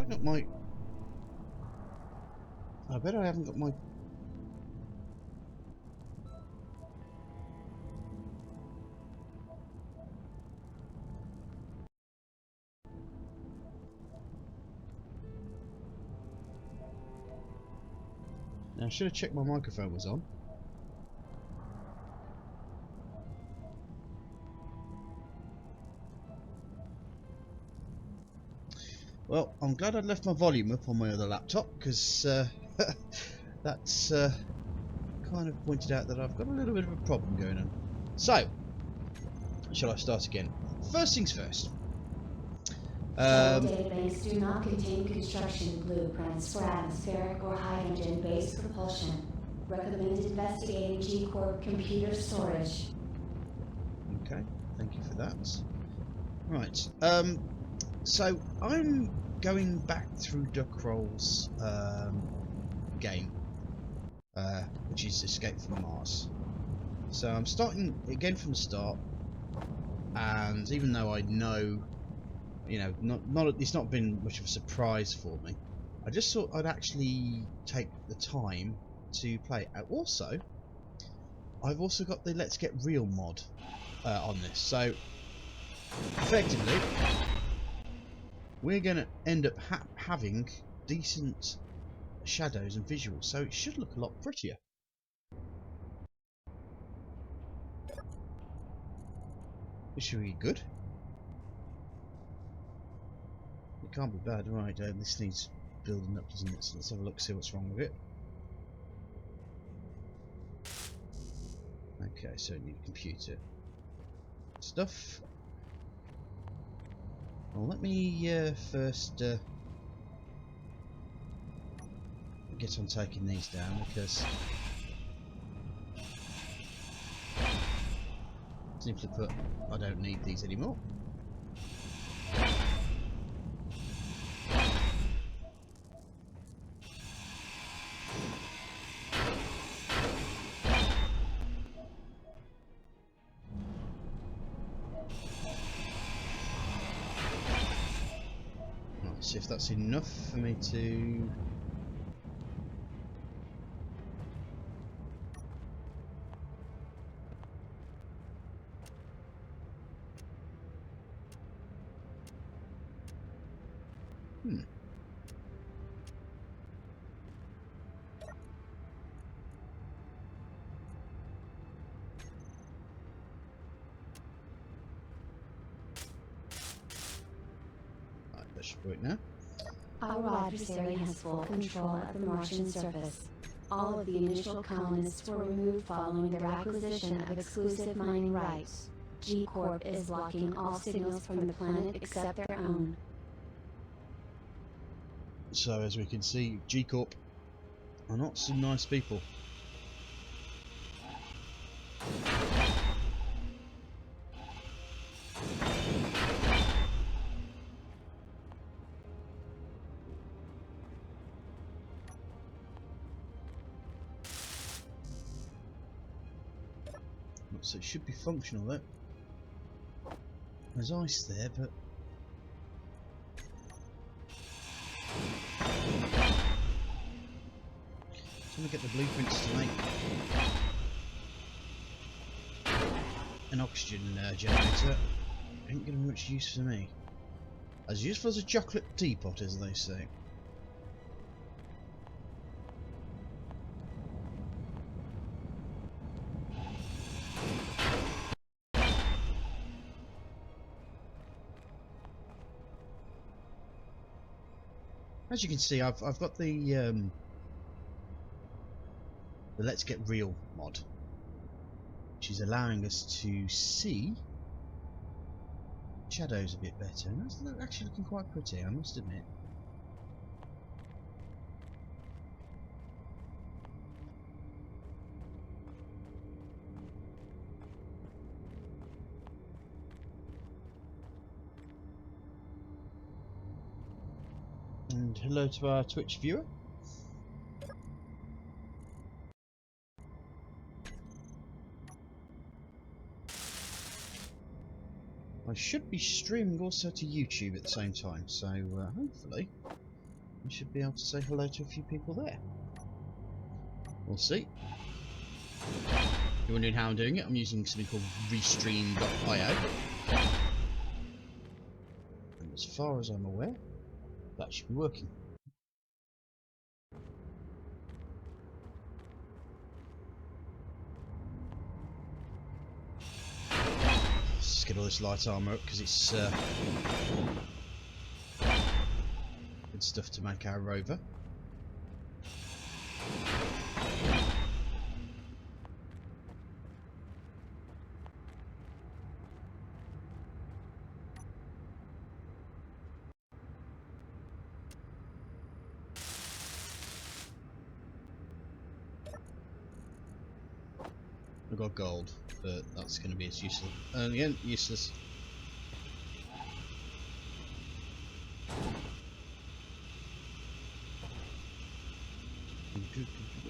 I got my... I bet I haven't got my... Now, I should have checked my microphone was on. Well, I'm glad I'd left my volume up on my other laptop, because that's kind of pointed out that I've got a little bit of a problem going on. So, shall I start again? First things first. Databanks do not contain construction blueprints for atmospheric or hydrogen-based propulsion. Recommend investigating G-Corp computer storage. Okay, thank you for that. Right, so I'm going back through Duckroll's game, which is Escape from Mars. So I'm starting again from the start, and even though I know, you know, it's not been much of a surprise for me, I just thought I'd actually take the time to play. Also, I've also got the Let's Get Real mod on this, so effectively we're going to end up having decent shadows and visuals, so it should look a lot prettier. This should be good. It can't be bad, right? This needs building up, doesn't it? So let's have a look, see what's wrong with it. Okay, so new computer stuff. Well, let me first get on taking these down, because simply put, I don't need these anymore. Let's see if that's enough for me to... Right, that should work now. Our adversary has full control of the Martian surface. All of the initial colonists were removed following their acquisition of exclusive mining rights. G-Corp is blocking all signals from the planet except their own. So as we can see, G-Corp are not some nice people. So it should be functional though. There's ice there, but trying to get the blueprints to make an oxygen generator ain't gonna be much use for me. As useful as a chocolate teapot, as they say. As you can see, I've got the Let's Get Real mod, which is allowing us to see shadows a bit better, and that's actually looking quite pretty, I must admit. And hello to our Twitch viewer. I should be streaming also to YouTube at the same time, so hopefully we should be able to say hello to a few people there. We'll see. You're wondering how I'm doing it? I'm using something called Restream.io. And as far as I'm aware, that should be working. Let's just get all this light armour up because it's good stuff to make our rover. I've got gold, but that's going to be as useless. Again, useless.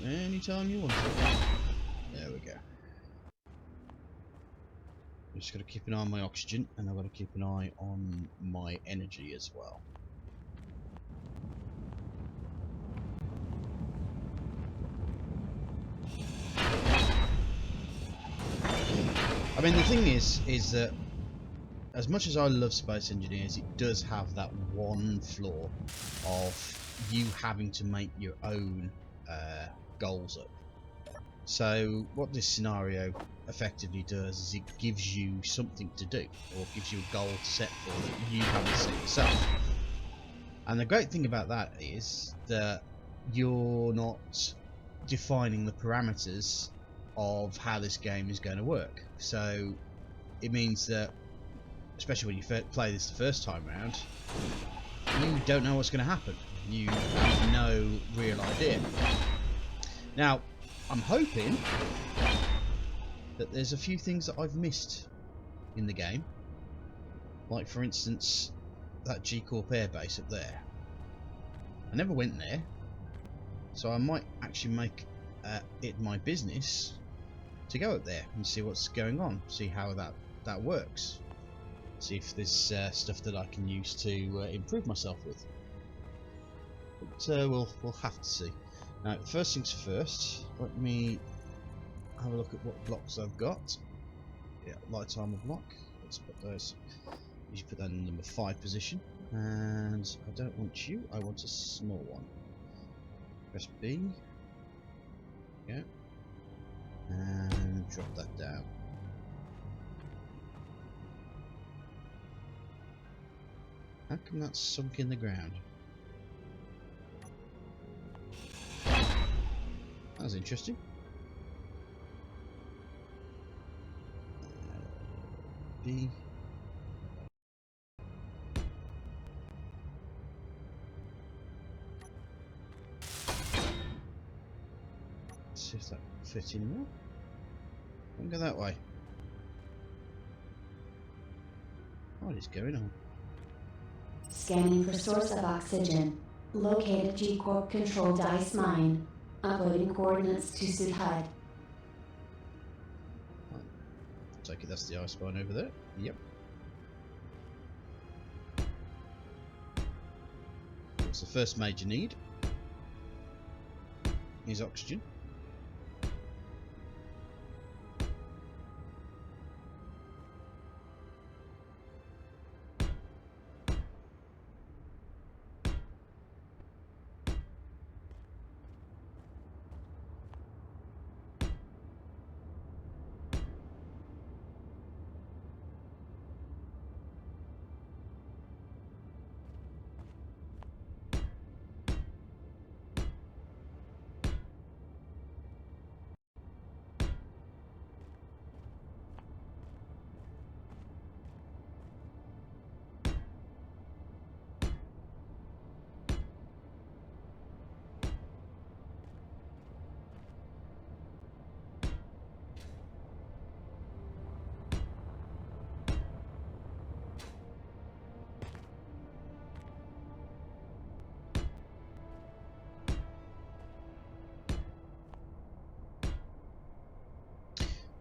Anytime you want it. There we go. I've just got to keep an eye on my oxygen, and I've got to keep an eye on my energy as well. I mean, the thing is that as much as I love Space Engineers, it does have that one flaw of you having to make your own goals up. So what this scenario effectively does is it gives you something to do, or gives you a goal to set for that you haven't set yourself. And the great thing about that is that you're not defining the parameters of how this game is going to work. So it means that, especially when you play this the first time round, you don't know what's going to happen. You have no real idea. Now, I'm hoping that there's a few things that I've missed in the game. Like, for instance, that G-Corp airbase up there. I never went there, so I might actually make it my business to go up there and see what's going on, see how that works, see if there's stuff that I can use to improve myself with. But we'll have to see. Now, first things first, let me have a look at what blocks I've got. Yeah, light armor block. Let's put those. You should put that in number 5 position. And I don't want you. I want a small one. Press B. Yeah. And drop that down. How come that's sunk in the ground? That's interesting. B. Let's see if that can fit in there. Don't go that way. What is going on? Scanning for source of oxygen. Located G-Corp controlled ice mine. Uploading coordinates to suit HUD. Take it that's the ice mine over there. Yep. What's the first major need? Is oxygen.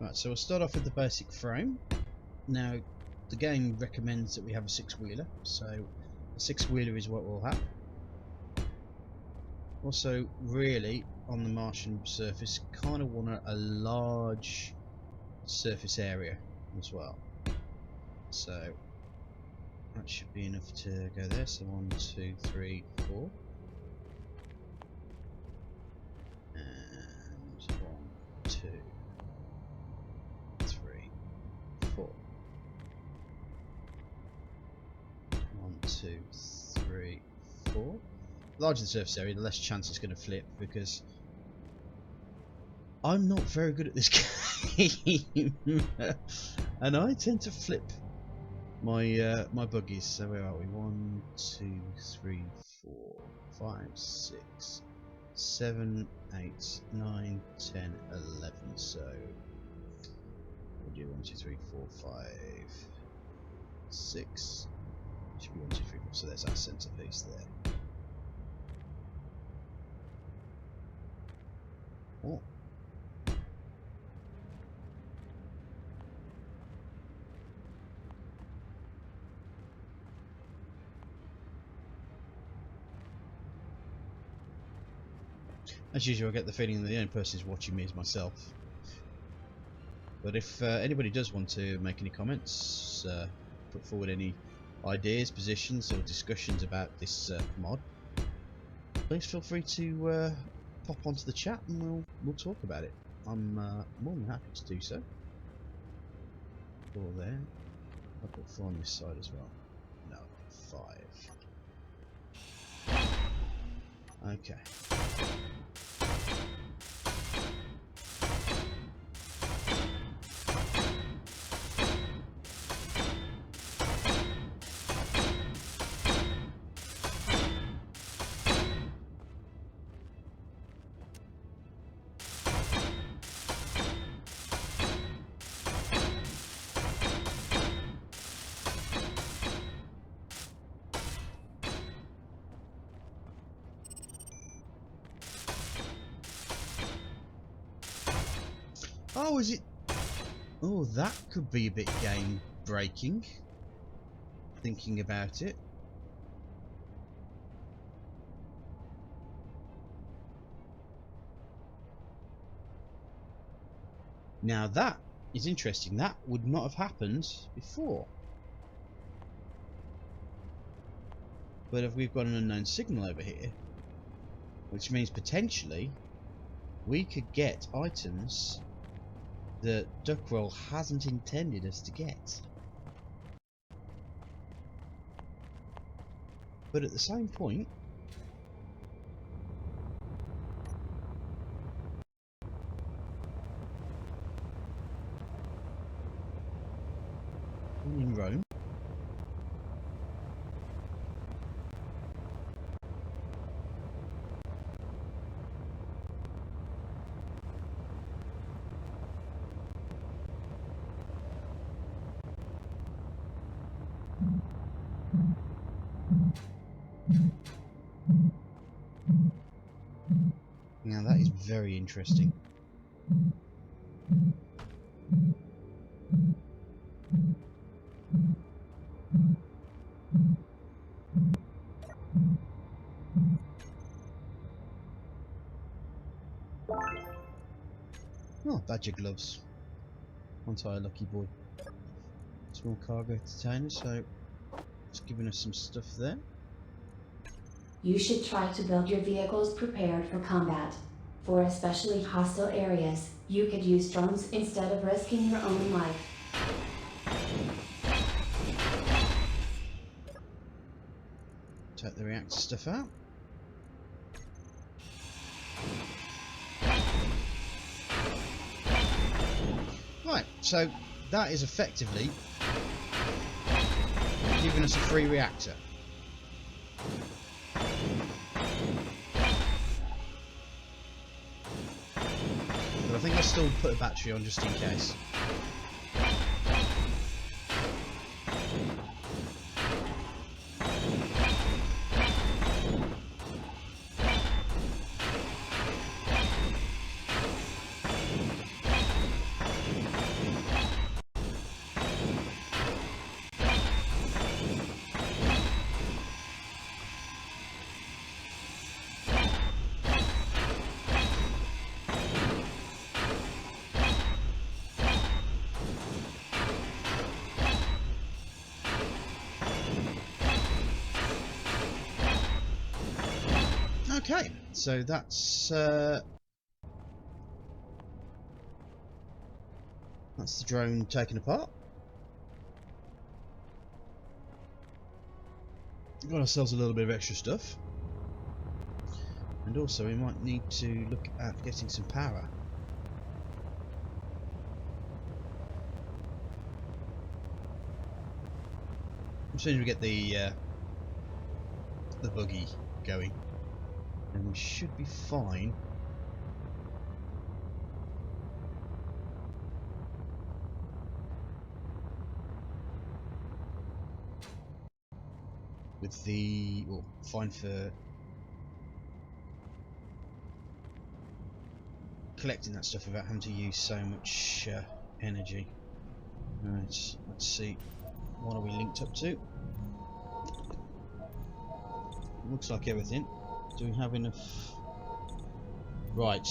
Right, so we'll start off with the basic frame. Now, the game recommends that we have a 6-wheeler, so a 6-wheeler is what we'll have. Also, really, on the Martian surface, kind of want a large surface area as well. So that should be enough to go there. So 1, 2, 3, 4. And 1, 2, 3, 4. 1, 2, 3, 4. The larger the surface area, the less chance it's going to flip, because I'm not very good at this game, and I tend to flip my my buggies. So where are we? 1, 2, 3, 4, 5, 6, 7, 8, 9, 10, 11. So we'll do 1, 2, 3, 4, 5, 6. Should be 1, 2, 3, 4. So there's our centerpiece there. Oh. As usual, I get the feeling that the only person who's watching me is myself. But if anybody does want to make any comments, put forward any ideas, positions or discussions about this mod, please feel free to pop onto the chat and we'll talk about it. I'm more than happy to do so. 4 there. I'll put 4 on this side as well. No, 5. Okay. Oh, is it? Oh, that could be a bit game breaking. Thinking about it. Now that is interesting. That would not have happened before. But if we've got an unknown signal over here, which means potentially we could get items that Duckroll hasn't intended us to get. But at the same point, in Rome, now that is very interesting. Oh, badger gloves. Entire lucky boy. Small cargo container, so it's giving us some stuff there. You should try to build your vehicles prepared for combat. For especially hostile areas, you could use drones instead of risking your own life. Take the reactor stuff out. Right, so that is effectively giving us a free reactor. But I think I'll still put a battery on just in case. Okay, so that's the drone taken apart. We've got ourselves a little bit of extra stuff. And also we might need to look at getting some power. As soon as we get the buggy going, then we should be fine. With the, well, fine for collecting that stuff without having to use so much energy. Right, let's see. What are we linked up to? Looks like everything. Do we have enough? Right.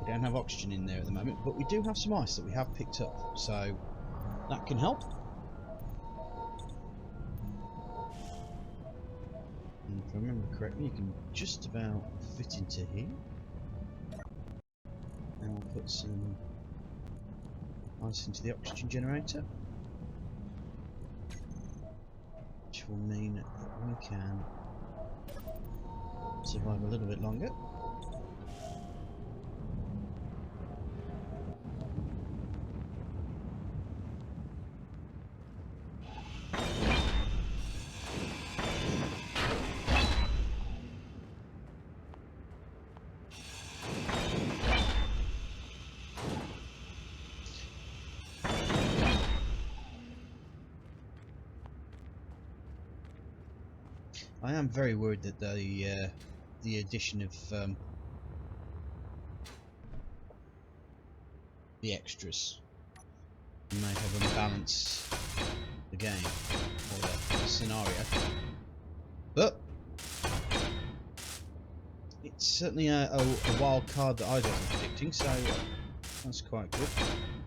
We don't have oxygen in there at the moment, but we do have some ice that we have picked up, so that can help. And if I remember correctly, you can just about fit into here. And we'll put some ice into the oxygen generator, which will mean that we can survive a little bit longer. I am very worried that the addition of the extras may have unbalanced the game or the scenario, but it's certainly a wild card that I wasn't predicting, so that's quite good.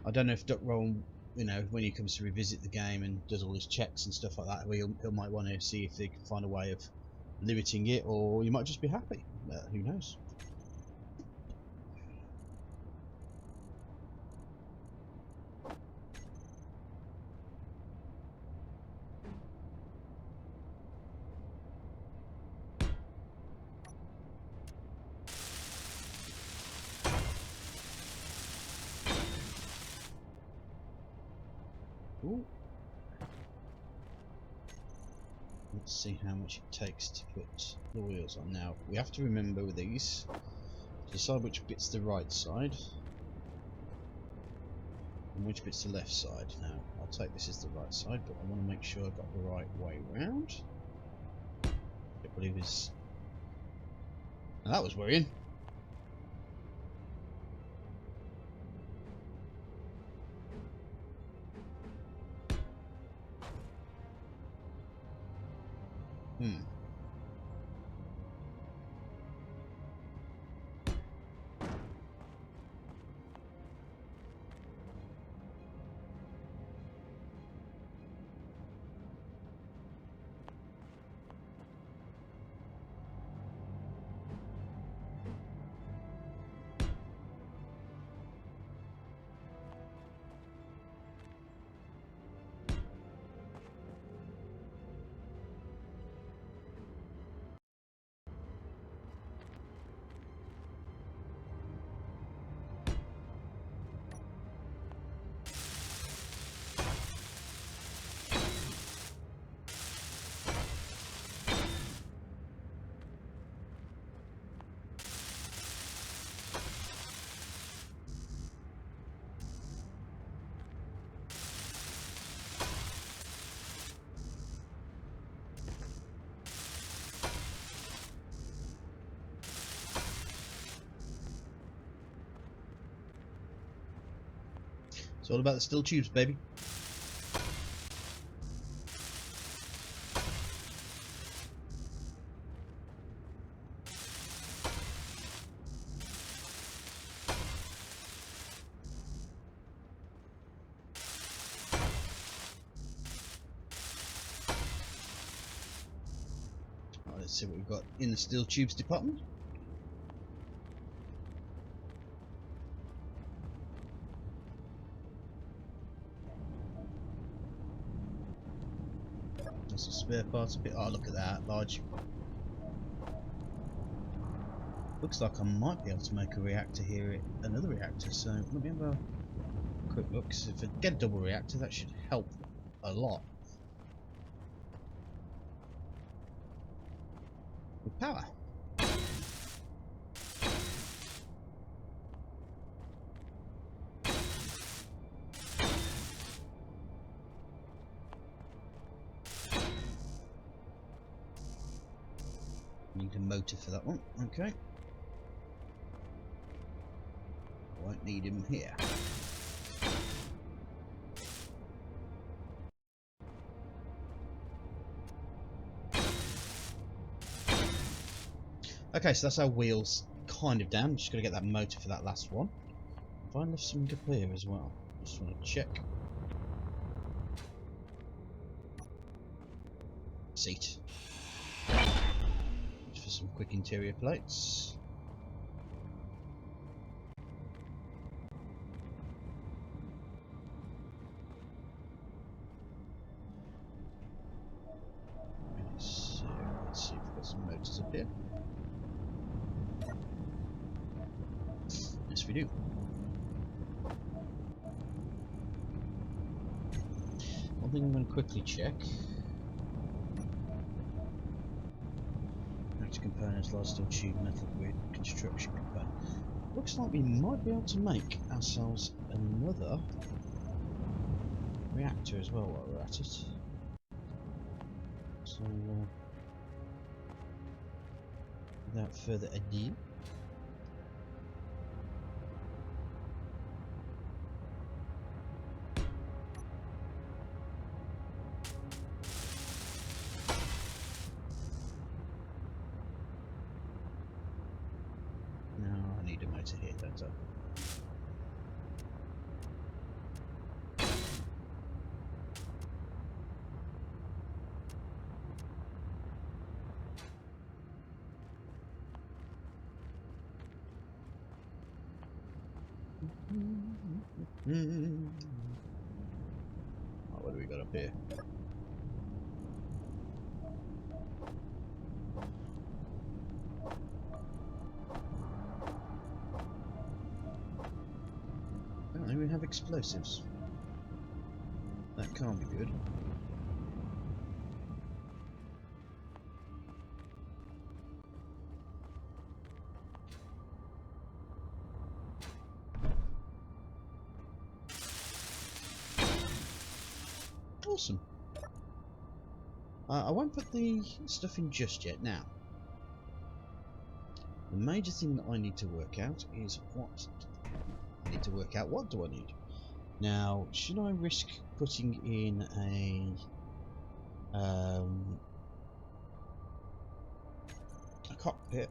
I don't know if Duckroll, you know, when he comes to revisit the game and does all his checks and stuff like that, he might want to see if they can find a way of limiting it, or you might just be happy. Who knows? Ooh. Let's see how much it takes to put the wheels on. Now, we have to remember with these, to decide which bit's the right side and which bit's the left side. Now, I'll take this as the right side, but I want to make sure I've got the right way round. I believe is... Now, that was worrying. It's all about the steel tubes, baby. Let's see what we've got in the steel tubes department. There's some spare parts a bit. Oh, look at that, large. Looks like I might be able to make a reactor here, another reactor. So let me have a quick look. So if I get a double reactor, that should help a lot with power. Need a motor for that one. Okay. Won't need him here. Okay, so that's our wheels kind of down. Just got to get that motor for that last one. If I left something up here as well, just want to check. Seat. Just for some quick interior plates. So let's see if we've got some motors up here. Yes, we do. One thing I'm going to quickly check. Active components, large steel tube, metal grid, construction component. Looks like we might be able to make ourselves another reactor as well while we're at it. So, without further ado, now I need a motor here, don't I? Oh, what do we got up here? Apparently we have explosives. That can't be good. Awesome. I won't put the stuff in just yet now. The major thing that I need to work out is what I need to work out. What do I need? Now, should I risk putting in a cockpit,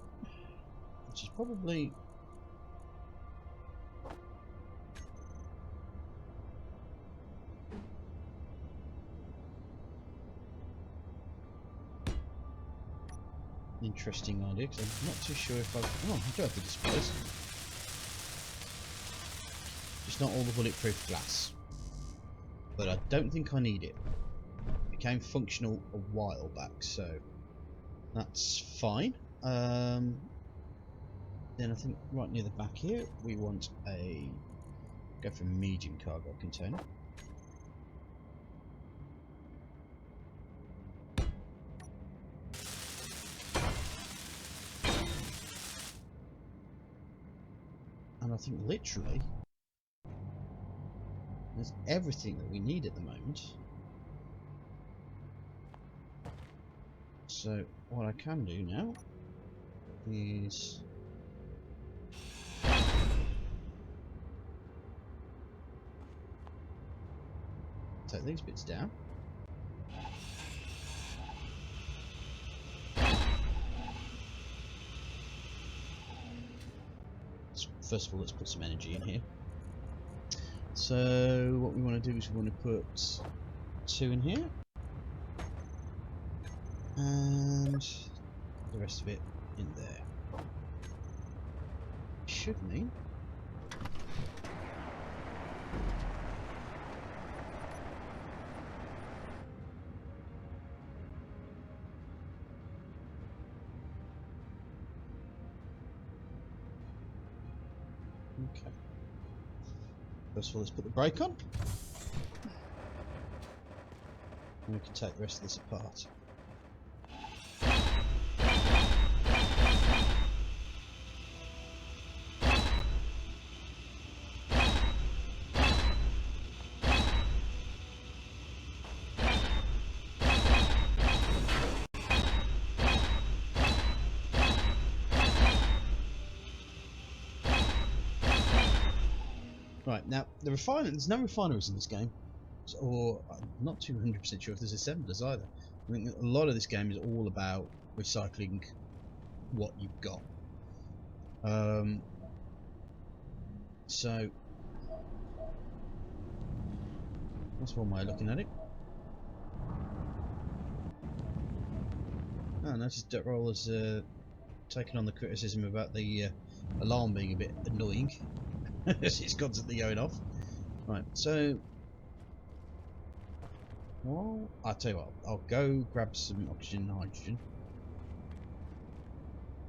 which is probably an interesting idea, because I'm not too sure if I've... Oh, I do have the displays. Just not all the bulletproof glass. But I don't think I need it. It became functional a while back, so that's fine. Then I think right near the back here we want a... go for a medium cargo container. And I think literally there's everything that we need at the moment. So what I can do now is take these bits down. First of all, let's put some energy in here. So what we want to do is we want to put 2 in here, and the rest of it in there. Should mean okay. First of all, let's put the brake on. And we can take the rest of this apart. Right, now there's no refineries in this game, or I'm not 200% sure if there's assemblers either. I think a lot of this game is all about recycling what you've got. So that's one way of looking at it. I noticed Dirt Roll has taken on the criticism about the alarm being a bit annoying as it's constantly going off. Right, so well, I'll tell you what, I'll go grab some oxygen and hydrogen,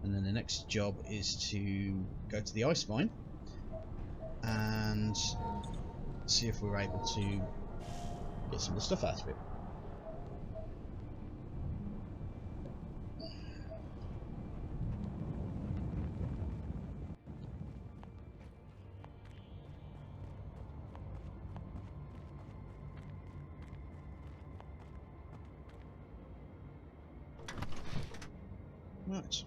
and then the next job is to go to the ice mine and see if we're able to get some of the stuff out of it. Right.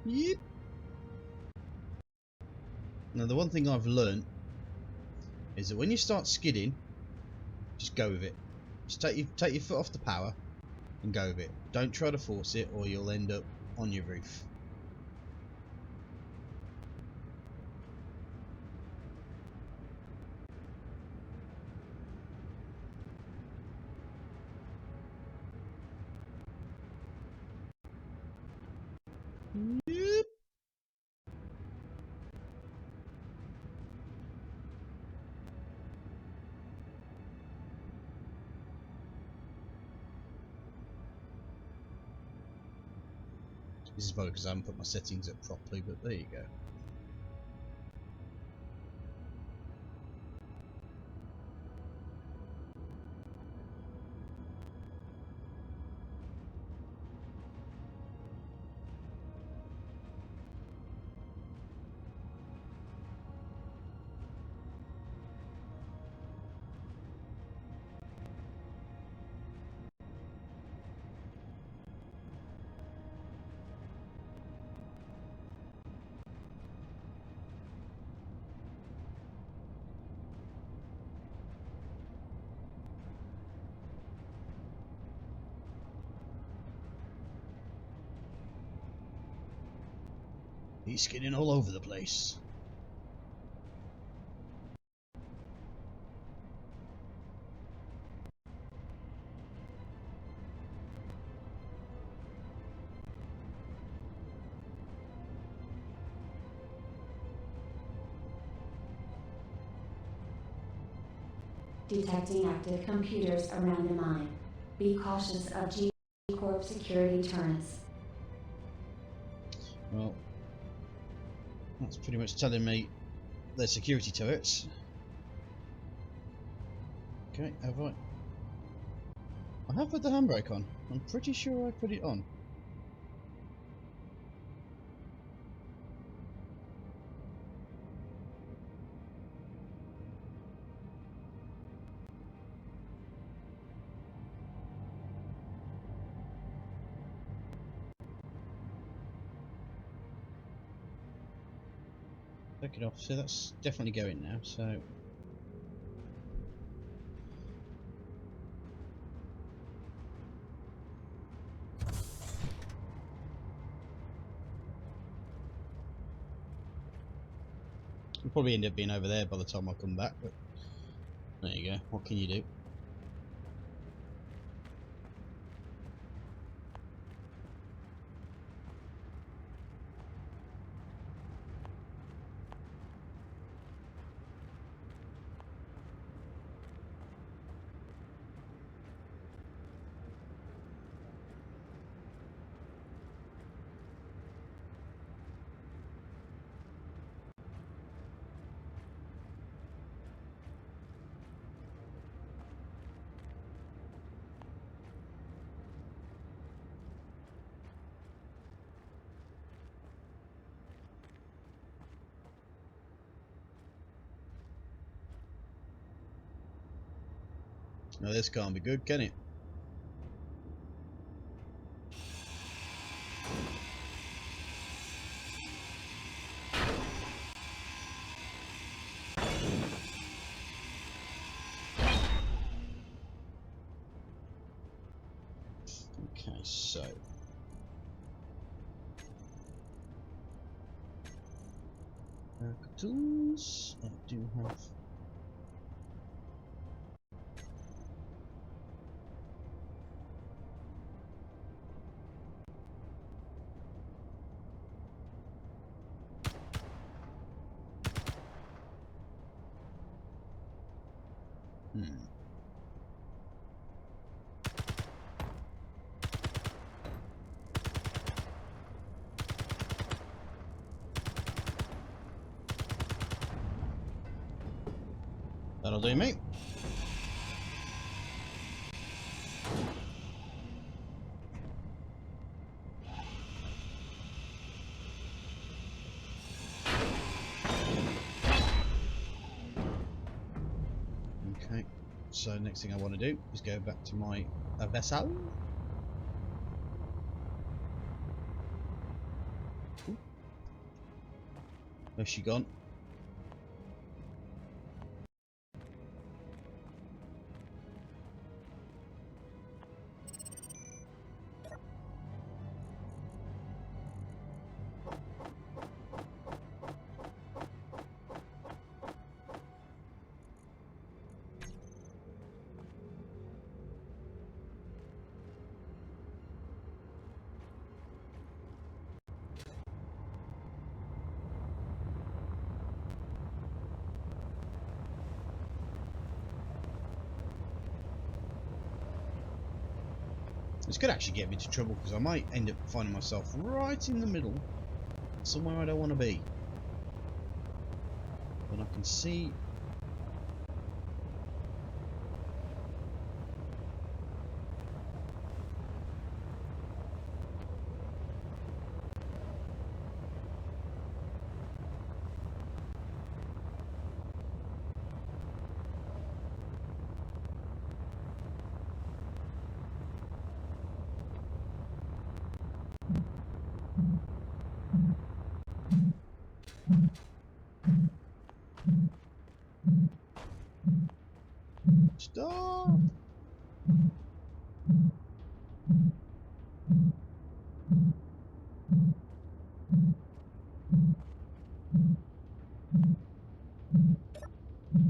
Yep. Now the one thing I've learned is that when you start skidding, just go with it. Just take your foot off the power and go with it. Don't try to force it, or you'll end up on your roof. Yep. This is probably because I haven't put my settings up properly, but there you go. He's skidding all over the place. Detecting active computers around the mine. Be cautious of G Corp security turrets. Well, that's pretty much telling me they're security turrets. Okay, have I? I have put the handbrake on. I'm pretty sure I put it on. Take it off. So that's definitely going now. So. We'll probably end up being over there by the time I come back, but there you go. What can you do? No, this can't be good, can it? Okay, so tools. I do have. That'll do, mate. Okay, so next thing I want to do is go back to my vessel. Where's she gone? This could actually get me into trouble because I might end up finding myself right in the middle, somewhere I don't want to be. But I can see. Stop!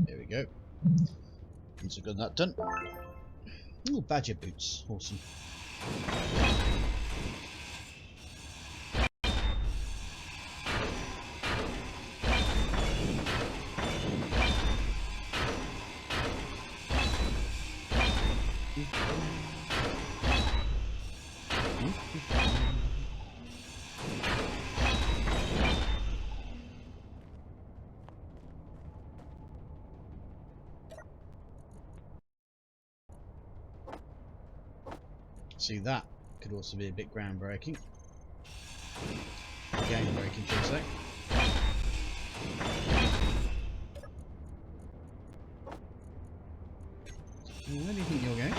There we go. Once I've got that done. Ooh, badger boots. Awesome. See, that could also be a bit groundbreaking. Game breaking, should I say. Where do you think you're going?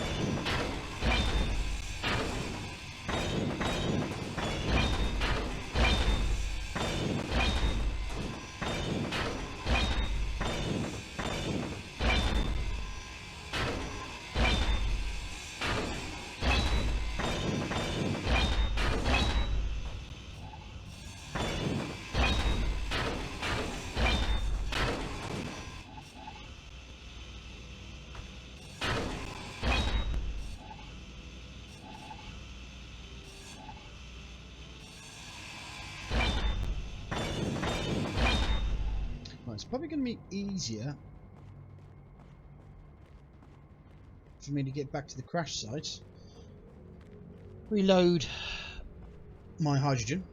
probably going to be easier for me to get back to the crash site, reload my hydrogen,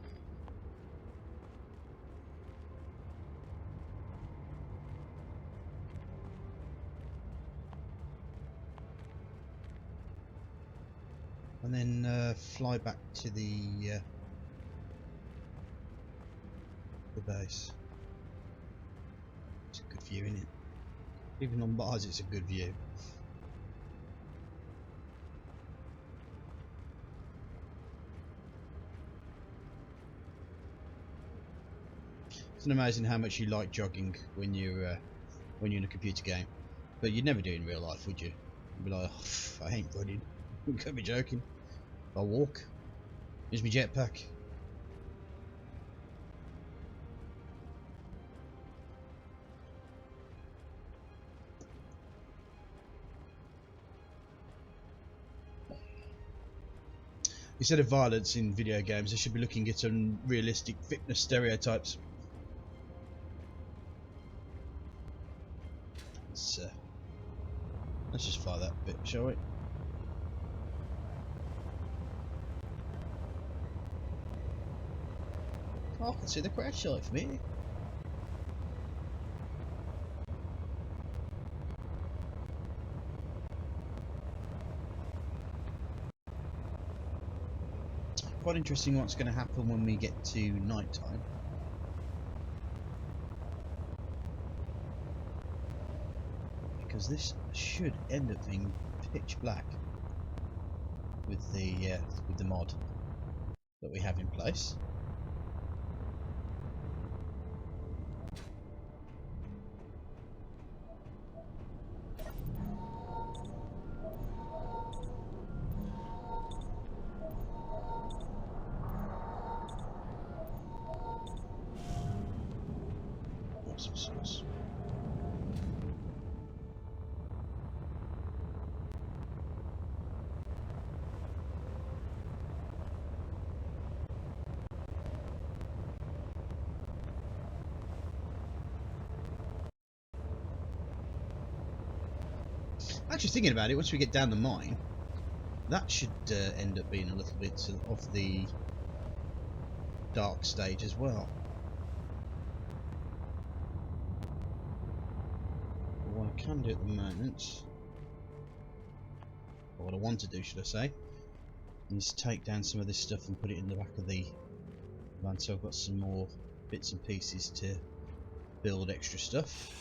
and then fly back to the base. It's a good view, isn't it? Even on Mars, it's a good view. It's amazing how much you like jogging when you're in a computer game, but you'd never do it in real life, would you? You'd be like, oh, I ain't running. You can't be joking. I'll walk. Here's my jetpack. Instead of violence in video games, they should be looking at unrealistic fitness stereotypes. Let's just fire that bit, shall we? Oh, I can see the crash site from here. Quite interesting what's going to happen when we get to night time. Because this should end up being pitch black with the mod that we have in place. Awesome sauce. Actually, thinking about it, once we get down the mine, that should end up being a little bit of the dark stage as well. But what I can do at the moment, or what I want to do, should I say, is take down some of this stuff and put it in the back of the van, so I've got some more bits and pieces to build extra stuff.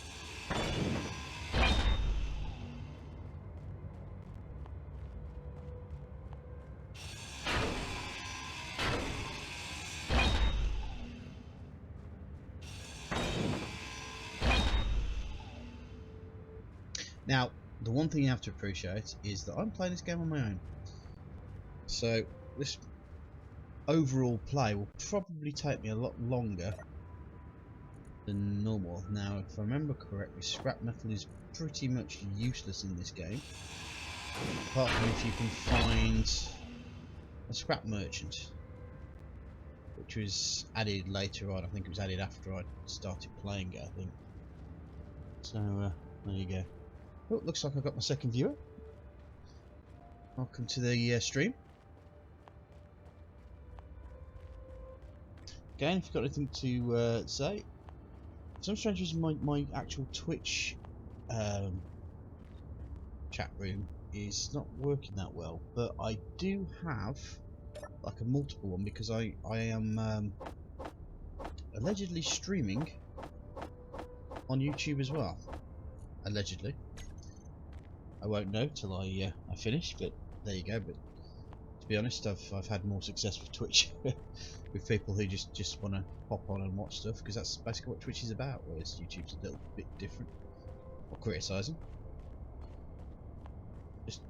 Now, the one thing you have to appreciate is that I'm playing this game on my own. So, this overall play will probably take me a lot longer than normal. Now, if I remember correctly, scrap metal is pretty much useless in this game. Apart from if you can find a scrap merchant, which was added later on. I think it was added after I started playing it, I think. So, there you go. Oh, looks like I've got my second viewer. Welcome to the stream. Again, if you've got anything to say. For some strange reason, my actual Twitch chat room is not working that well, but I do have like a multiple one because I am allegedly streaming on YouTube as well. Allegedly. I won't know till I finish, but there you go. But to be honest, I've had more success with Twitch with people who just want to pop on and watch stuff, because that's basically what Twitch is about, whereas YouTube's a little bit different. Or criticising. Just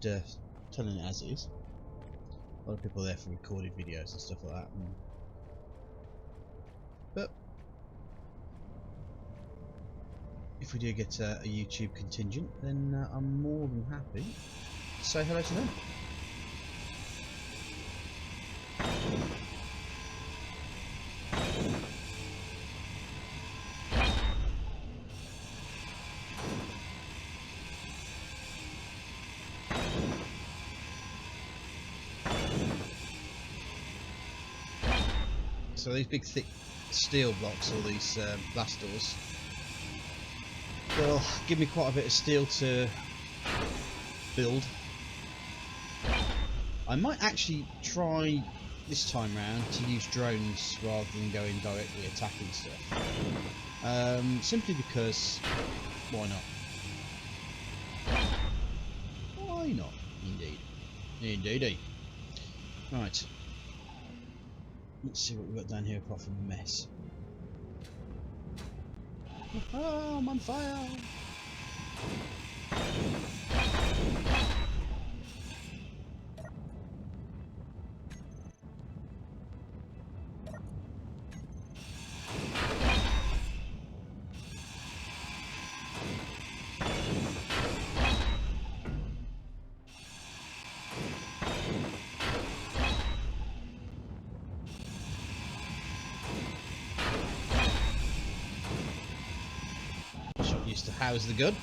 telling it as it is. A lot of people are there for recorded videos and stuff like that. But if we do get a YouTube contingent, then I'm more than happy to say hello to them. So these big thick steel blocks, or these blast doors, they'll give me quite a bit of steel to build. I might actually try this time round to use drones rather than going directly attacking stuff. Simply because, why not? Why not? Indeed. Indeedy. Right. Let's see what we've got down here apart from mess. Oh, I'm on fire! Shot used to house the gun.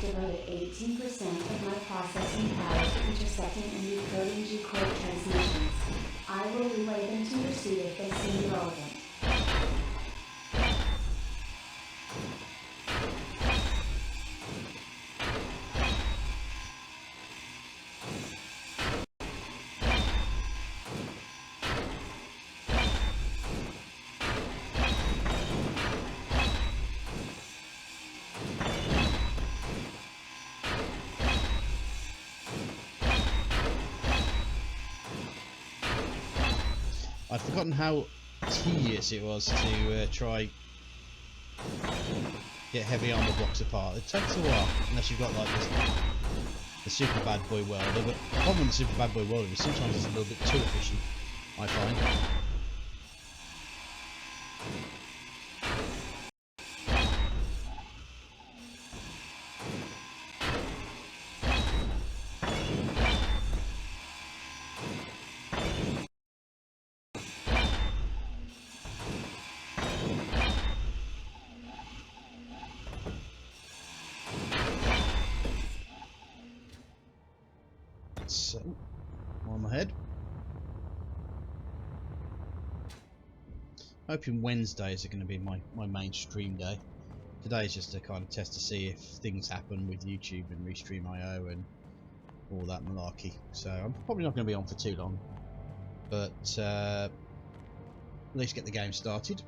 Devoted 18% of my processing power to intercepting and decoding G-Corp transmissions. I will relay them to your suit if they seem relevant. I'd forgotten how tedious it was to try get heavy armor blocks apart. It takes a while, unless you've got like this, the super bad boy welder. But the problem with the super bad boy welder is sometimes it's a little bit too efficient, I find. So, on my head. Hoping Wednesdays are going to be my main stream day. Today is just to kind of test to see if things happen with YouTube and Restream.io and all that malarkey. So I'm probably not going to be on for too long, but at least get the game started.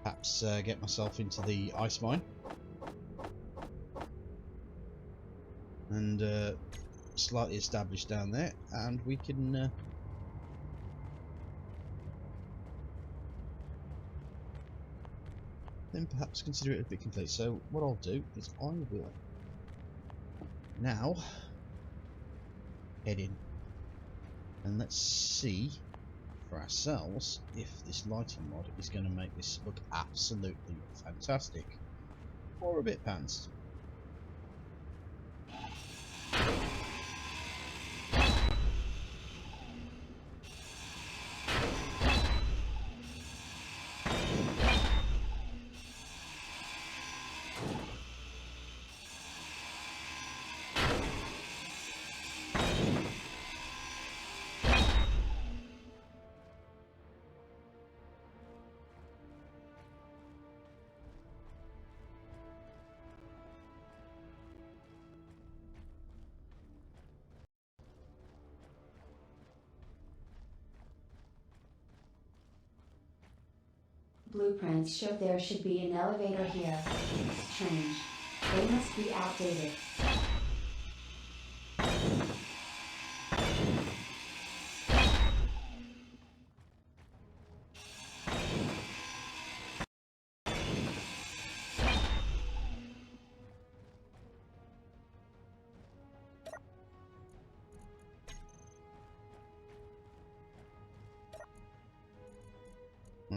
Perhaps get myself into the ice mine and slightly established down there, and we can then perhaps consider it a bit complete. So what I'll do is I will now head in and let's see for ourselves if this lighting mod is going to make this look absolutely fantastic or a bit pants. Blueprints show there should be an elevator here. Strange. They must be outdated.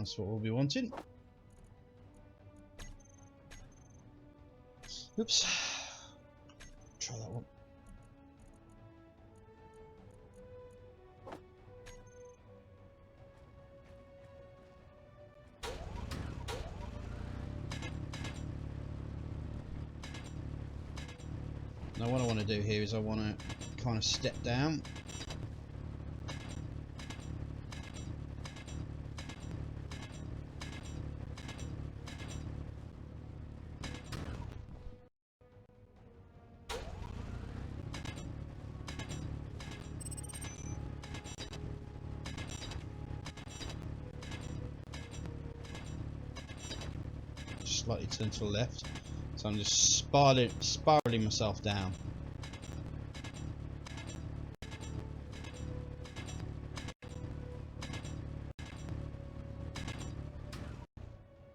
That's what we'll be wanting. Oops. Try that one. Now what I want to do here is I want to kind of step down. Slightly turn to the left. So I'm just spiraling myself down.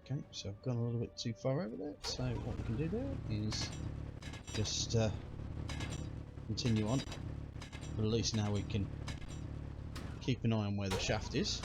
Okay, so I've gone a little bit too far over there. So what we can do there is just continue on. But at least now we can keep an eye on where the shaft is.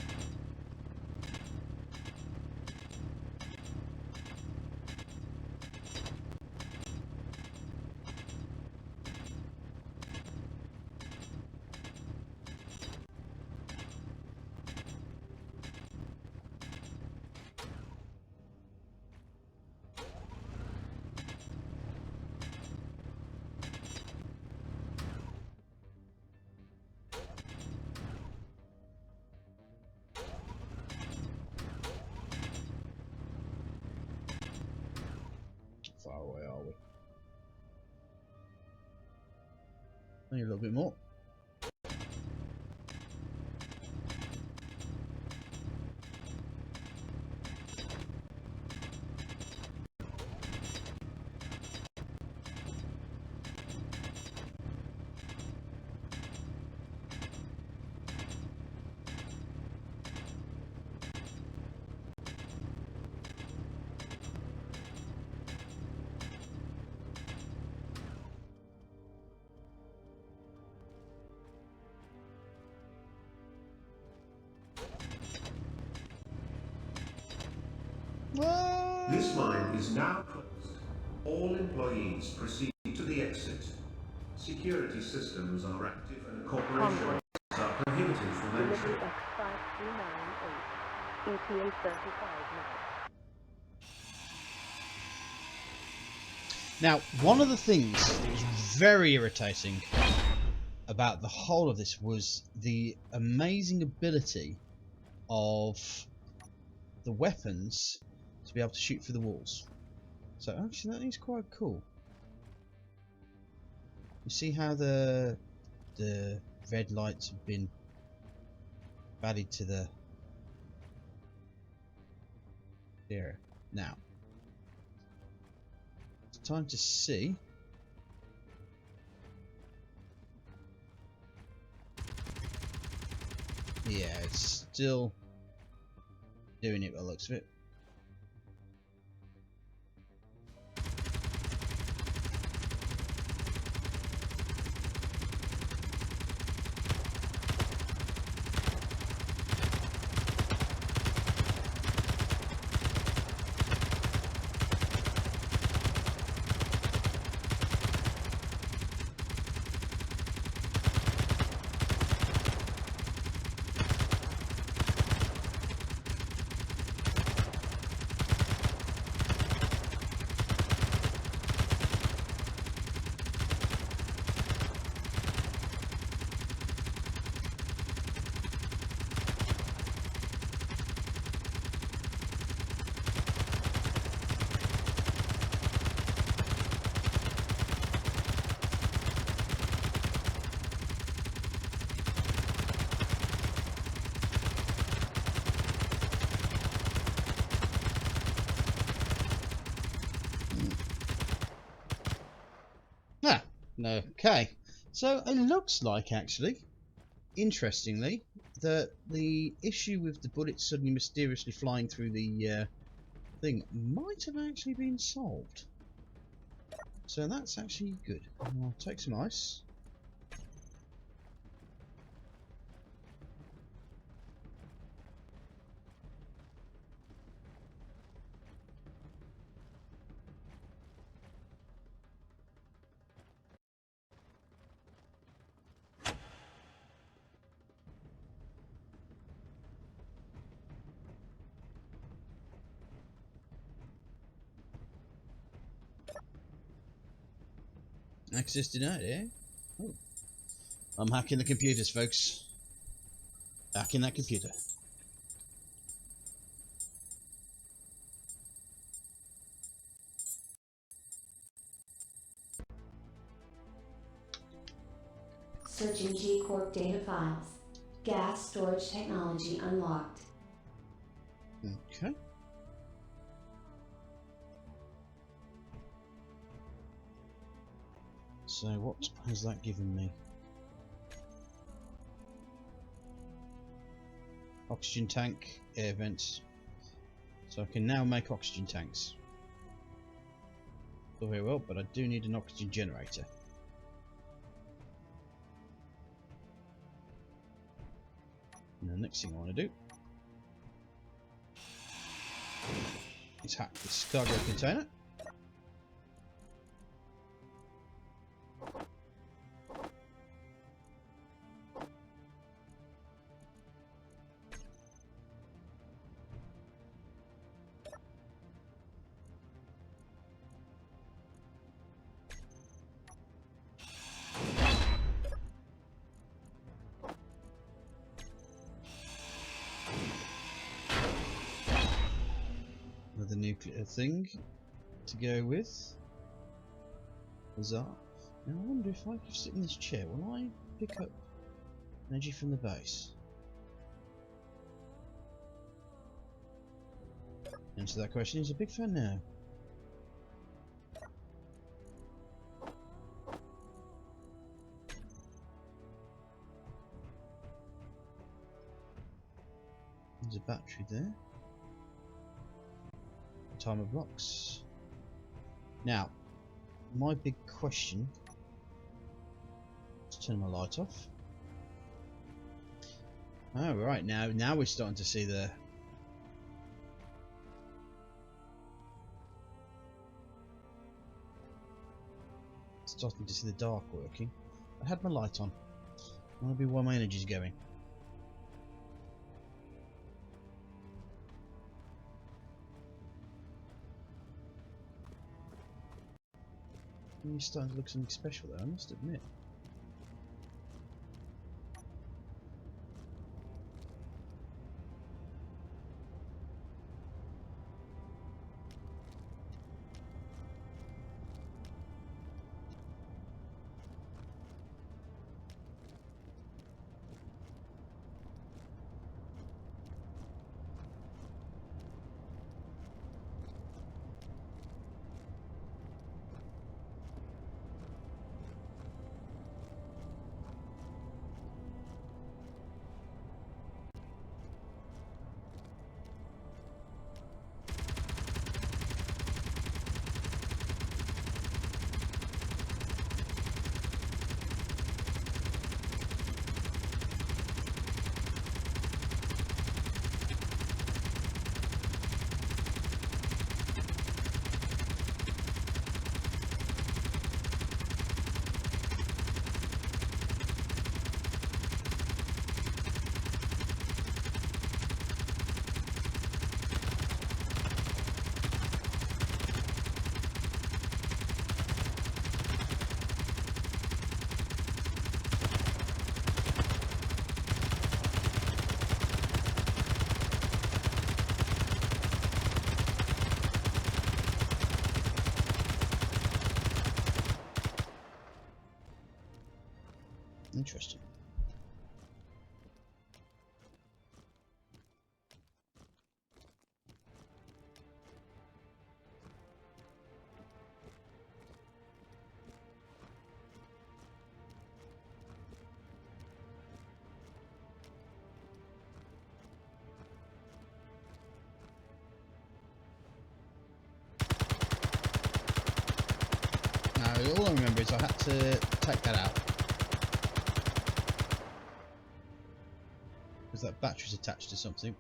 How far away are we? Only a little bit more. What? This mine is now closed. All employees proceed to the exit. Security systems are active and corporations are prohibited from entry. X5398, ETA 35 minutes. Now, one of the things that was very irritating about the whole of this was the amazing ability of the weapons to be able to shoot through the walls. So actually that is quite cool. You see how the red lights have been added to the area. Now it's time to see yeah, it's still doing it by the looks of it. Ah, okay. So it looks like, actually, interestingly, that the issue with the bullets suddenly mysteriously flying through the thing might have actually been solved. So that's actually good. I'll take some ice. Access denied, eh? Oh. I'm hacking the computers, folks. Hacking that computer. Searching G Corp data files. Gas storage technology unlocked. Okay. So what has that given me? Oxygen tank, air vents. So I can now make oxygen tanks. All very well, but I do need an oxygen generator. And the next thing I want to do is hack this cargo container. Another nuclear thing to go with. Bizarre. Now I wonder if I sit in this chair, will I pick up energy from the base? Answer to that question is a big fan now. There's a battery there. Timer blocks. Now, my big question. Let's turn my light off. Oh right, now we're starting to see the. Starting to see the dark working. I had my light on. I want to be where my energy's going. You're starting to look something special there, I must admit. Interesting. Now, all I remember is I had to take that out. Because that battery's attached to something.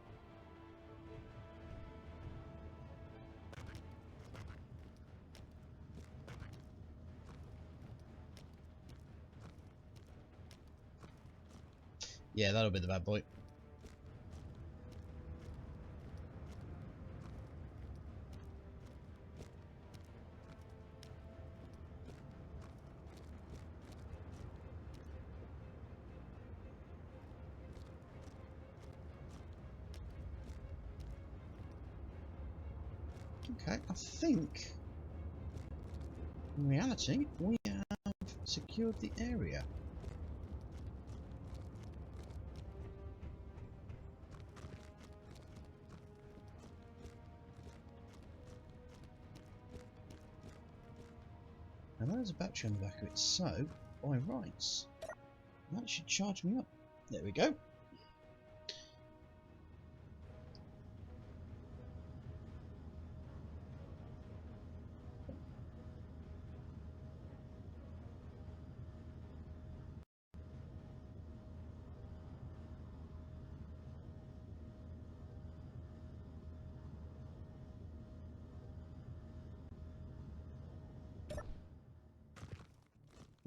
Yeah, that'll be the bad boy. Okay, I think in reality we have secured the area. Now there's a battery on the back of it, so by rights that should charge me up. There we go.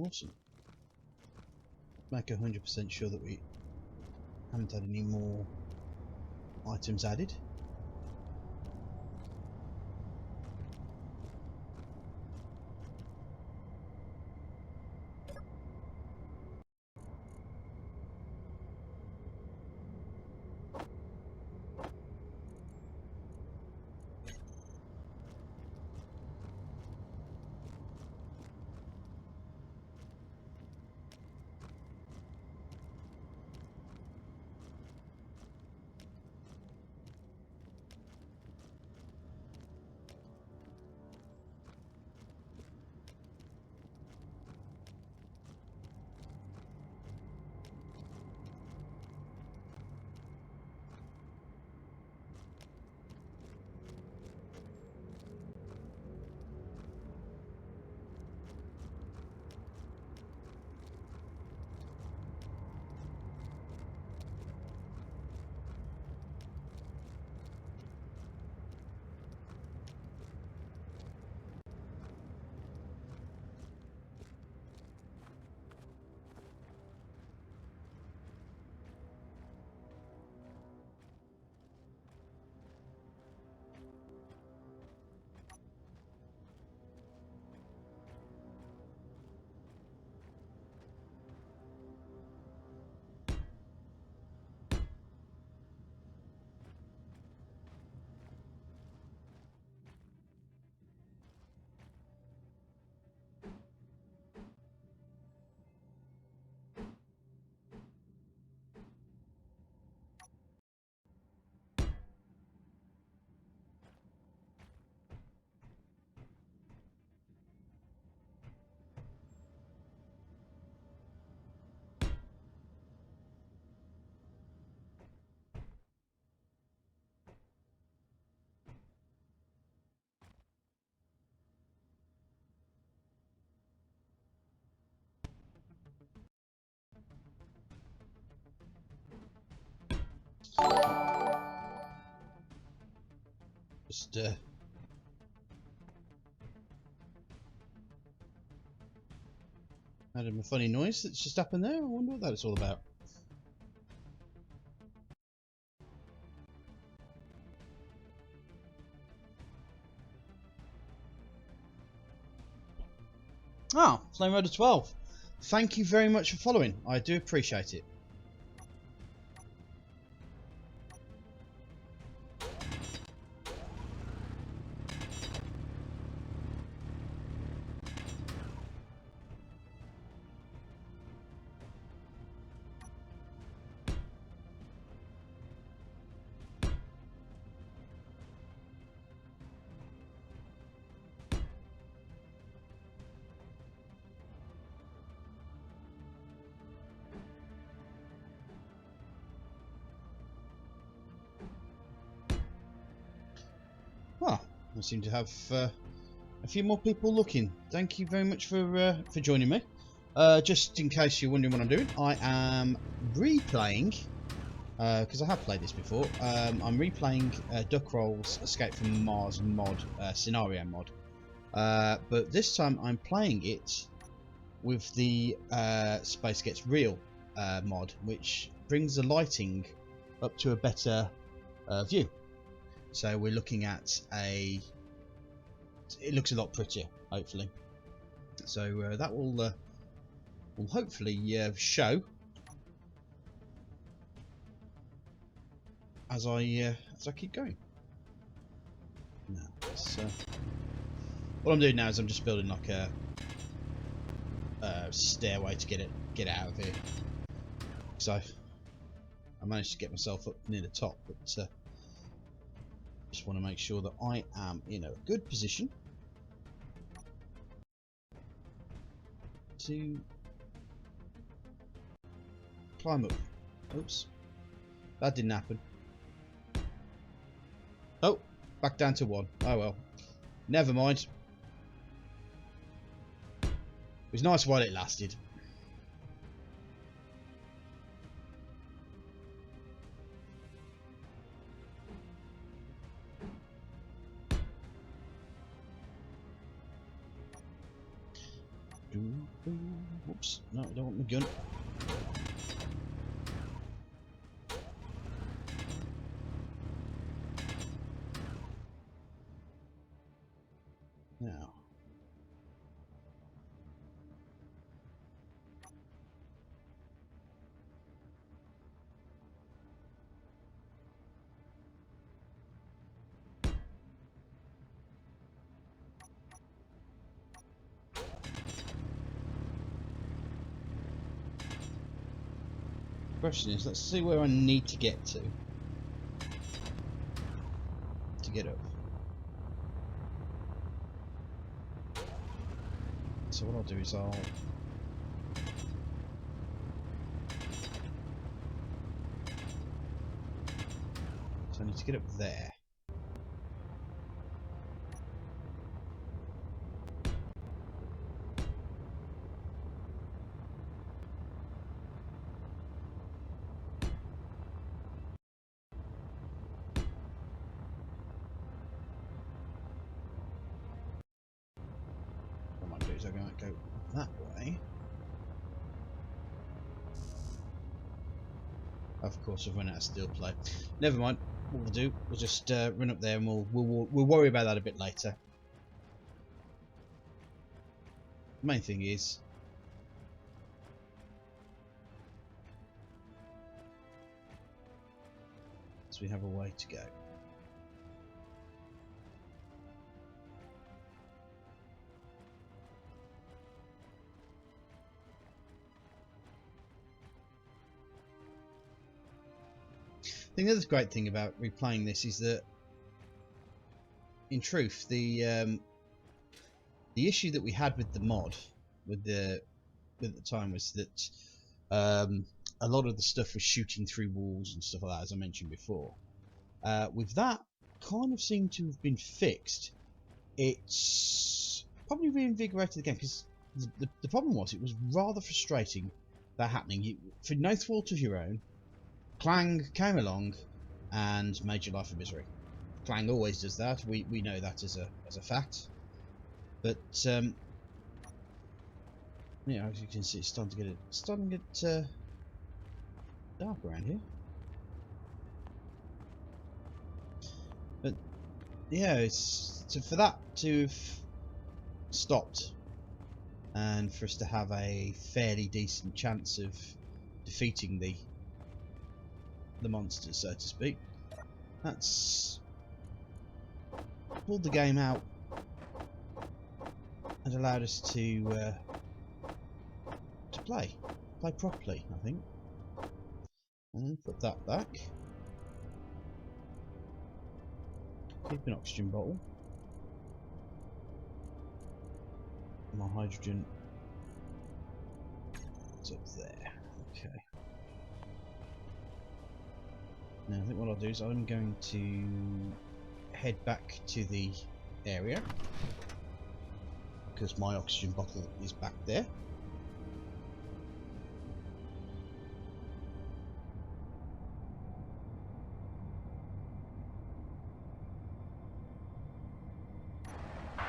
Awesome. Make 100% sure that we haven't had any more items added. Just added a funny noise that's just happened there. I wonder what that's all about. Ah, Flame Rider 12. Thank you very much for following. I do appreciate it. Well, I seem to have a few more people looking. Thank you very much for joining me. Just in case you're wondering what I'm doing, I am replaying, because I have played this before, I'm replaying Duckroll's Escape from Mars mod, scenario mod. But this time I'm playing it with the Space Gets Real mod, which brings the lighting up to a better view. So we're looking at it looks a lot prettier, hopefully. So that will hopefully show as I keep going. Now, So what I'm doing now is I'm just building like a stairway to get out of here. So I managed to get myself up near the top, but just want to make sure that I am in a good position to climb up. Oops, that didn't happen. Oh, back down to 1. Oh well, never mind. It was nice while it lasted. Oops, no, I don't want my gun. Now, question is, let's see where I need to get to get up. So what I'll do is so I need to get up there. What I might do is I'm going to go that way. Of course, I've run out of steel plate. Never mind. What we'll do, we'll just run up there, and we'll worry about that a bit later. The main thing is, we have a way to go. I think the other great thing about replaying this is that, in truth, the issue that we had with the mod, at the time, was that a lot of the stuff was shooting through walls and stuff like that, as I mentioned before. With that kind of seemed to have been fixed, it's probably reinvigorated the game, because the problem was it was rather frustrating that happening. For no fault of your own, Clang came along and made your life a misery. Clang always does that. We know that as a fact. But yeah, as you can see, it's starting to get dark around here. But yeah, it's for that to have stopped, and for us to have a fairly decent chance of defeating the monsters, so to speak. That's pulled the game out and allowed us to play properly, I think. And then put that back. Keep an oxygen bottle. My hydrogen is up there. Okay. Now I think what I'll do is I'm going to head back to the area, because my oxygen bottle is back there.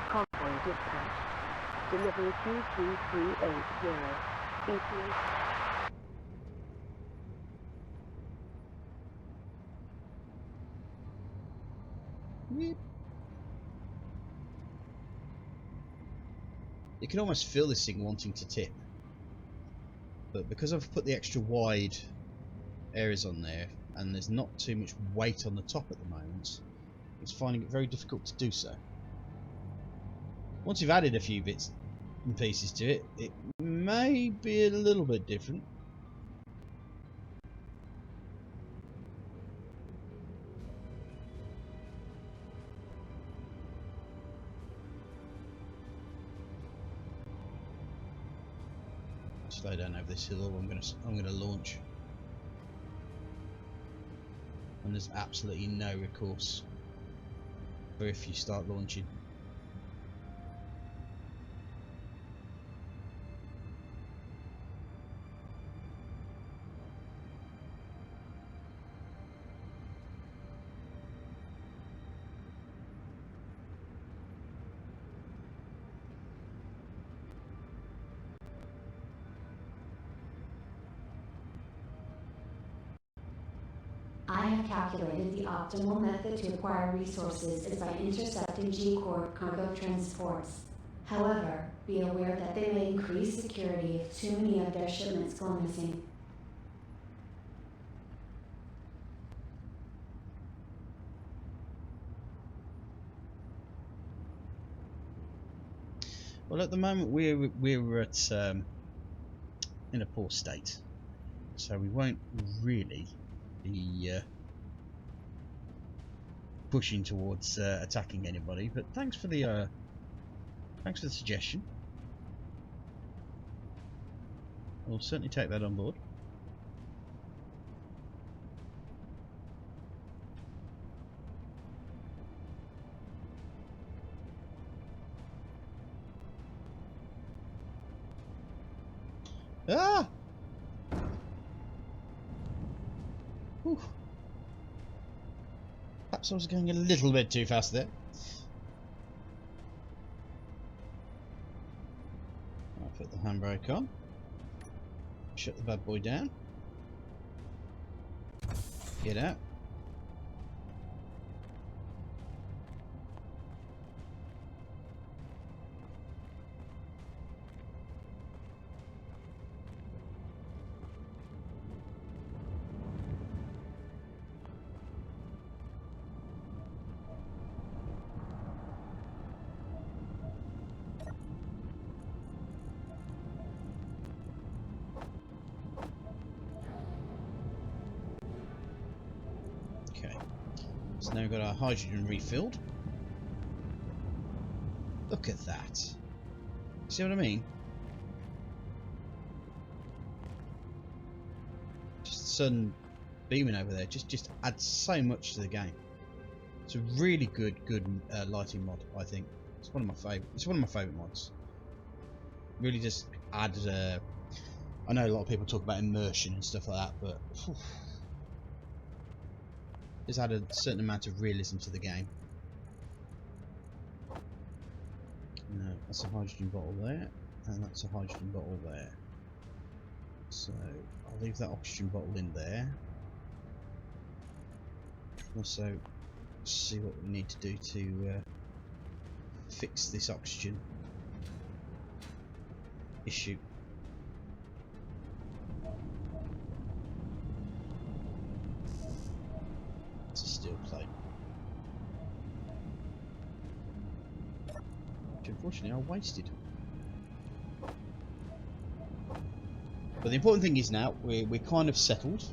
Convoy dispatched. Delivery 22380. ETA. Yep. You can almost feel this thing wanting to tip, but because I've put the extra wide areas on there and there's not too much weight on the top at the moment, it's finding it very difficult to do so. Once you've added a few bits and pieces to it, it may be a little bit different. Slow down over this hill, or I'm gonna launch. And there's absolutely no recourse for if you start launching. I have calculated the optimal method to acquire resources is by intercepting G-Corp cargo transports. However, be aware that they may increase security if too many of their shipments go missing. Well, at the moment we're at in a poor state, so we won't really be pushing towards attacking anybody. But thanks for the suggestion. We'll certainly take that on board. Ah! Whew. Perhaps I was going a little bit too fast there. I'll put the handbrake on. Shut the bad boy down. Get out. So now we've got our hydrogen refilled. Look at that. See what I mean? Just the sun beaming over there just adds so much to the game. It's a really good lighting mod, I think. It's one of my favourite. It's one of my favourite mods. Really just add. I know a lot of people talk about immersion and stuff like that, but. Whew, just add a certain amount of realism to the game. That's a hydrogen bottle there, and that's a hydrogen bottle there. So I'll leave that oxygen bottle in there. Also, see what we need to do to fix this oxygen issue. It's a steel plate, which unfortunately I wasted. But the important thing is now we're kind of settled.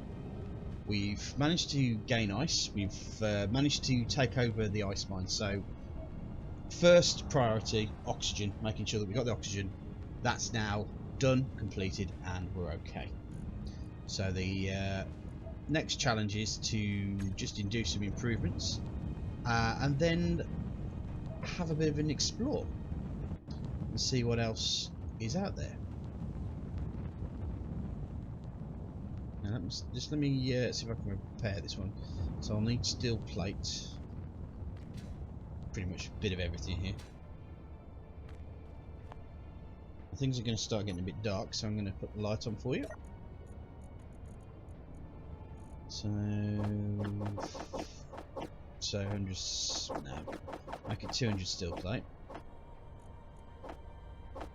We've managed to gain ice. We've managed to take over the ice mine. So first priority, oxygen, making sure that we got the oxygen. That's now done, completed, and we're okay. So the next challenge is to just induce some improvements and then have a bit of an explore and see what else is out there. Now let me see if I can repair this one. So I'll need steel plate, pretty much a bit of everything here. Things are going to start getting a bit dark, so I'm going to put the light on for you. So 100, no, make it 200 steel plate.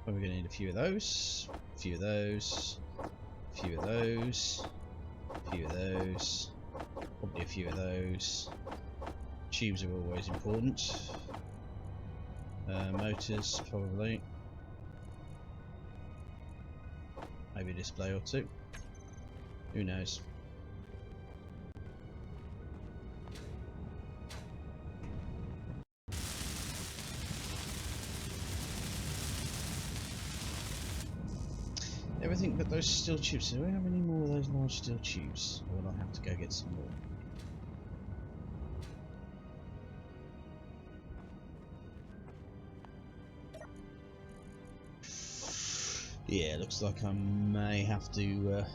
We're going to need a few of those, a few of those, a few of those, a few of those, probably a few of those. Tubes are always important. Motors, probably. Maybe a display or two. Who knows? Everything but those steel tubes. Do we have any more of those large steel tubes? Or will I have to go get some more? Yeah, looks like I may have to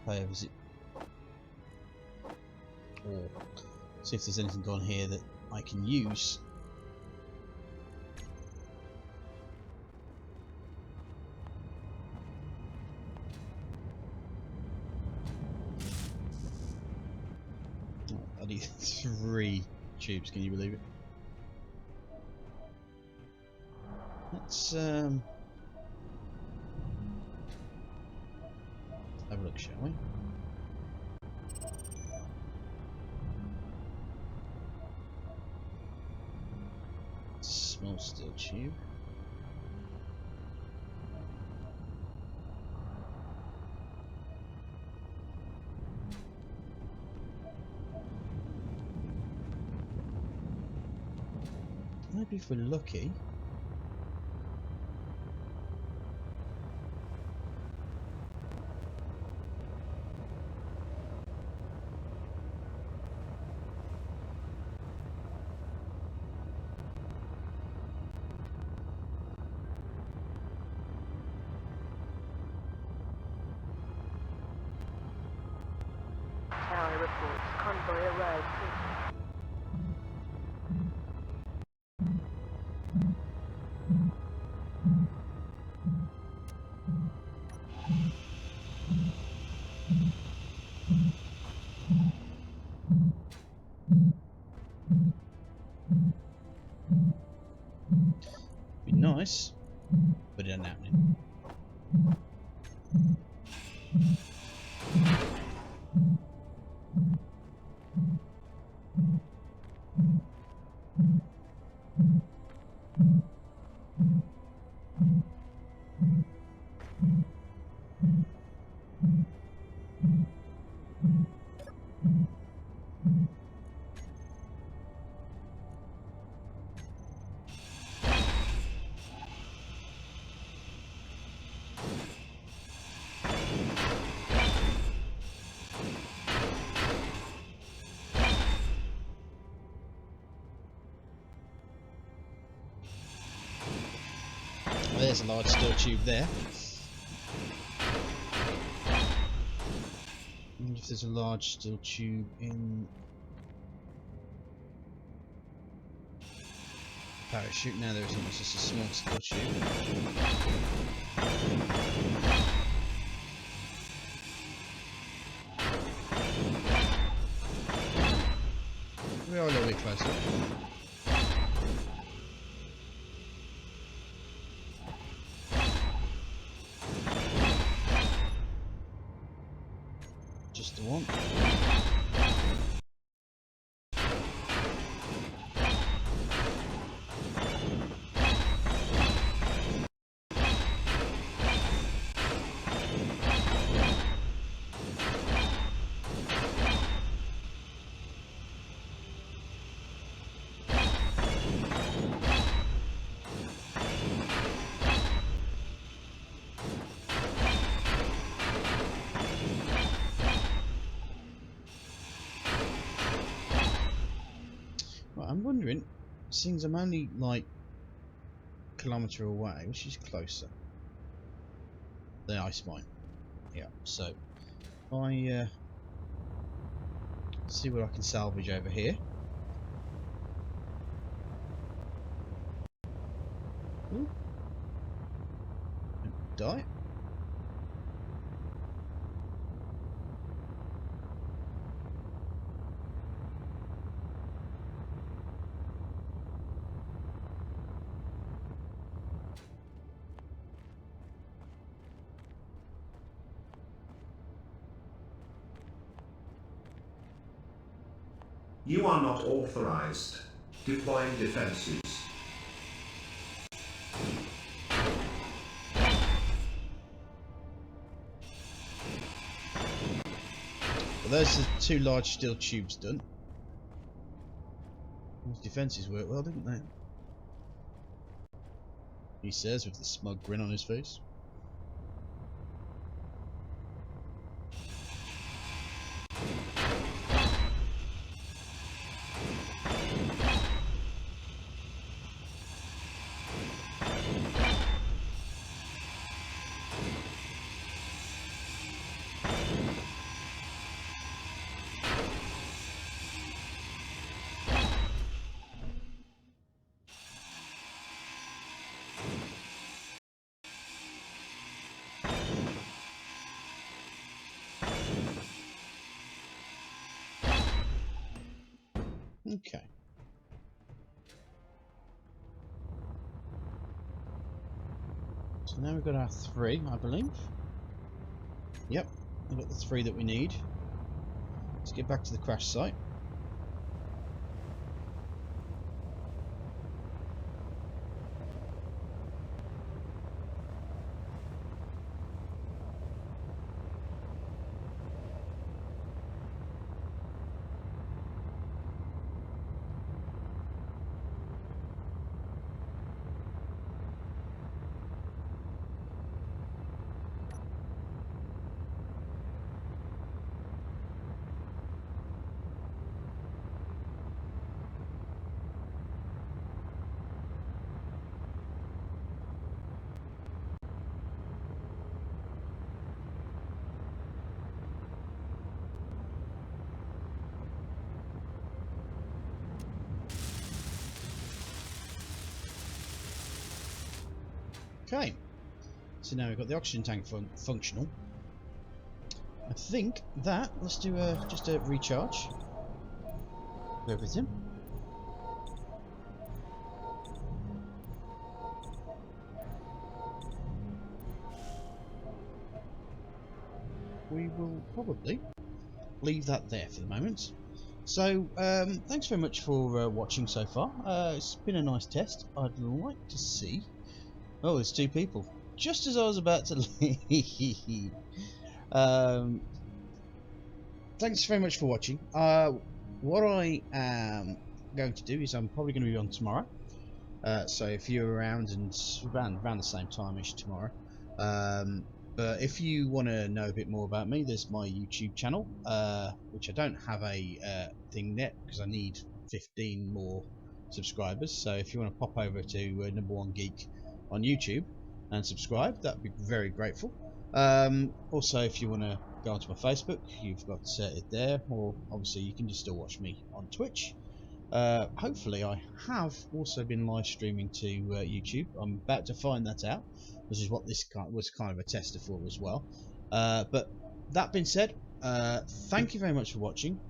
pay a visit. Or see if there's anything on here that I can use. Oh, I need 3 tubes, can you believe it? Let's have a look, shall we? Small steel tube. Maybe if we're lucky. Tower reports convoy arrived. Be nice, but it ain't happening. There's a large steel tube there. I wonder if there's a large steel tube in parachute. No, there isn't. It's just a small steel tube. We are a little bit closer. Just the one. Right, I'm wondering, since I'm only like a kilometre away, which is closer? The ice mine. Yeah, so if I see what I can salvage over here. Ooh. Die. You are not authorized. Deploying defenses. Well, there's the 2 large steel tubes done. Those defences worked well, didn't they? He says with the smug grin on his face. Okay. So now we've got our 3, I believe. Yep, we've got the 3 that we need. Let's get back to the crash site. Okay, so now we've got the oxygen tank functional. I think that, let's do just a recharge of everything. We will probably leave that there for the moment. So thanks very much for watching so far. It's been a nice test. I'd like to see... Oh, there's 2 people. Just as I was about to leave. Thanks very much for watching. What I am going to do is I'm probably going to be on tomorrow. So if you're around and around the same time-ish tomorrow. But if you want to know a bit more about me, there's my YouTube channel, which I don't have a thing yet because I need 15 more subscribers. So if you want to pop over to Number One Geek on YouTube and subscribe, that'd be very grateful. Also, if you want to go onto my Facebook, you've got it there, or obviously you can just still watch me on Twitch. Hopefully I have also been live streaming to YouTube. I'm about to find that out, which is what this was kind of a tester for as well. But that being said, thank you very much for watching.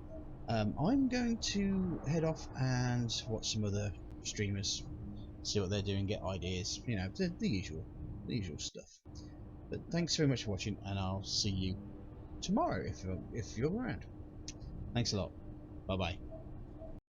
I'm going to head off and watch some other streamers, see what they're doing, get ideas, you know, the usual stuff. But thanks very much for watching, and I'll see you tomorrow if you're around. Thanks a lot. Bye bye.